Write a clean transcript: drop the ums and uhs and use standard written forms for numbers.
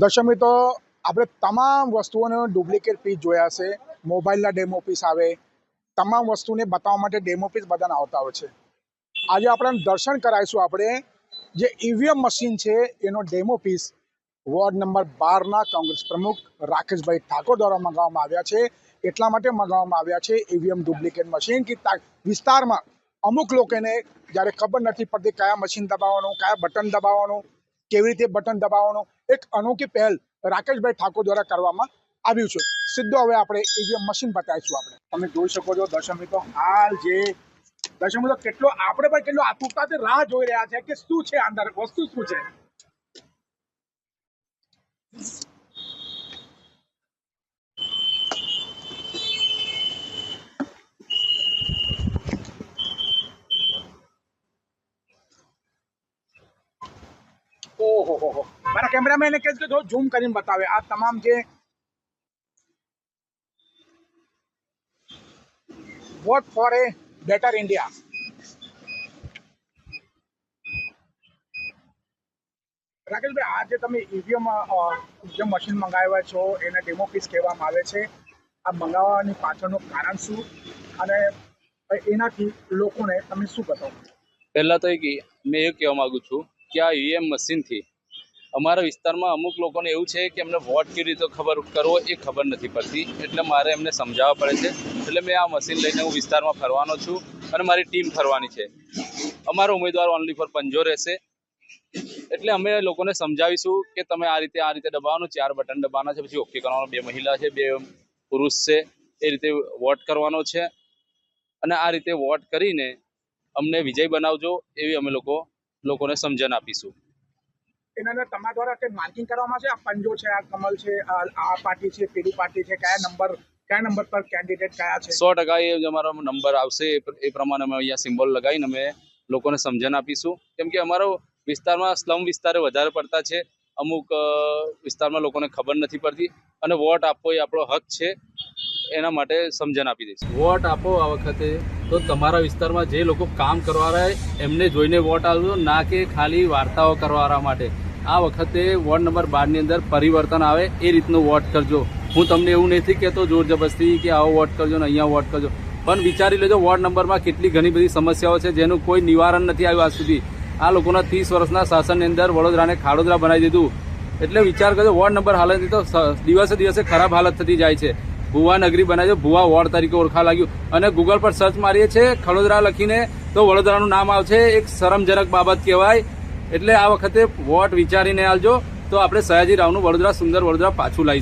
દર્શક મિત્રો, આપણે તમામ વસ્તુઓનો ડુપ્લિકેટ પીસ જોયા છે. મોબાઈલના ડેમો પીસ આવે, તમામ વસ્તુને બતાવવા માટે ડેમો પીસ બધાને આવતા હોય છે. આજે આપણે દર્શન કરાવીશું. આપણે જે ઈવીએમ મશીન છે એનો ડેમો પીસ વોર્ડ નંબર 12ના કોંગ્રેસ પ્રમુખ રાકેશભાઈ ઠાકોર દ્વારા મંગાવવામાં આવ્યા છે. એટલા માટે મંગાવવામાં આવ્યા છે ઈવીએમ ડુપ્લિકેટ મશીન કે વિસ્તારમાં અમુક લોકોને જ્યારે ખબર નથી પડતી કયા મશીન દબાવવાનું, કયા બટન દબાવવાનું, કેવી રીતે બટન દબાવવાનું, એક અનોખી પહેલ રાકેશભાઈ ઠાકોર દ્વારા કરવામાં આવ્યું છે. સીધો હવે આપણે ઈવીએમ મશીન બતાવીશું. તમે જોઈ શકો છો દર્શક મિત્રો, હાલ જે દર્શક મિત્રો કેટલો આપણે પણ કેટલો આતુરતાથી રાહ જોઈ રહ્યા છે કે શું છે અંદર, વસ્તુ શું છે. ઓહો, મારા કેમેરામેન કહે છે કે ઝૂમ કરીને બતાવે આ તમામ જે vote for A better India. રાકેશભાઈ, આ જે તમે ઈવીએમ જે મશીન મંગાવ્યા છો એને ડેમો પીસ કહેવામાં આવે છે. આ મંગાવવાની પાછળનું કારણ શું અને એનાથી લોકોને તમે શું બતાવો? પહેલા તો મેં એ કહેવા માંગુ છું કે આ ઈવીએમ મશીનથી અમારા વિસ્તારમાં અમુક લોકોને એવું છે કે એમને વોટ કેવી રીતે કરવો એ ખબર નથી પડતી, એટલે મારે એમને સમજાવવા પડે છે. એટલે મેં આ મશીન લઈને હું વિસ્તારમાં ફરવાનો છું અને મારી ટીમ ફરવાની છે. અમારો ઉમેદવાર ઓનલી ફોર પંજો રહેશે. એટલે અમે લોકોને સમજાવીશું કે તમે આ રીતે દબાવવાનું, 4 બટન દબાવવાના છે, પછી ઓકે કરવાનું. 2 મહિલા છે, 2 પુરુષ છે, એ રીતે વોટ કરવાનો છે અને આ રીતે વોટ કરીને અમને વિજય બનાવજો એવી અમે લોકોને સમજણ આપીશું. એના અંદર તમારા દ્વારા કંઈ માર્કિંગ કરવામાં છે? આ પંજો છે, આ કમલ છે, આ પાર્ટી છે, પેલી પાર્ટી છે, કયા નંબર પર કેન્ડિડેટ કયા છે? 100% એ અમારો નંબર આવશે એ પ્રમાણે અમે અહીંયા સિમ્બોલ લગાવીને અમે લોકોને સમજણ આપીશું. કેમ કે અમારો વિસ્તારમાં સ્લમ વિસ્તાર વધારે પડતા છે. અમુક વિસ્તારમાં લોકોને ખબર નથી પડતી અને વોટ આપવો એ આપણો હક છે. એના માટે સમજણ આપી દઈશું. વોટ આપો આ વખતે તો તમારા વિસ્તારમાં જે લોકો કામ કરવાના એમને જોઈને વોટ આપજો, ના કે ખાલી વાર્તાઓ કરવાના માટે. આ વખતે વોર્ડ નંબર 12ની અંદર પરિવર્તન આવે એ રીતનું વોટ કરજો. હું તમને એવું નથી કહેતો જોર જબરસ્તી કે આવો વોટ કરજો ને અહીંયા વોટ કરજો, પણ વિચારી લેજો વોર્ડ નંબરમાં કેટલી ઘણી બધી સમસ્યાઓ છે જેનું કોઈ નિવારણ નથી આવ્યું આજ સુધી. આ લોકોના 30 વર્ષના શાસનની અંદર વડોદરાને ખાડોદરા બનાવી દીધું. એટલે વિચાર કરજો, વોર્ડ નંબર હાલતથી તો દિવસે દિવસે ખરાબ હાલત થતી જાય છે. ભુવા નગરી બનાવી, ભુવા વોર્ડ તરીકે ઓળખા લાગ્યું અને ગૂગલ પર સર્ચ મારીએ છીએ ખડોદરા લખીને તો વડોદરાનું નામ આવશે. એક શરમજનક બાબત કહેવાય. એટલે આ વખતે વોટ વિચારીને આવજો તો આપણે સયાજી રાવનું વડોદરા, સુંદર વડોદરા પાછું લાવી શકીએ.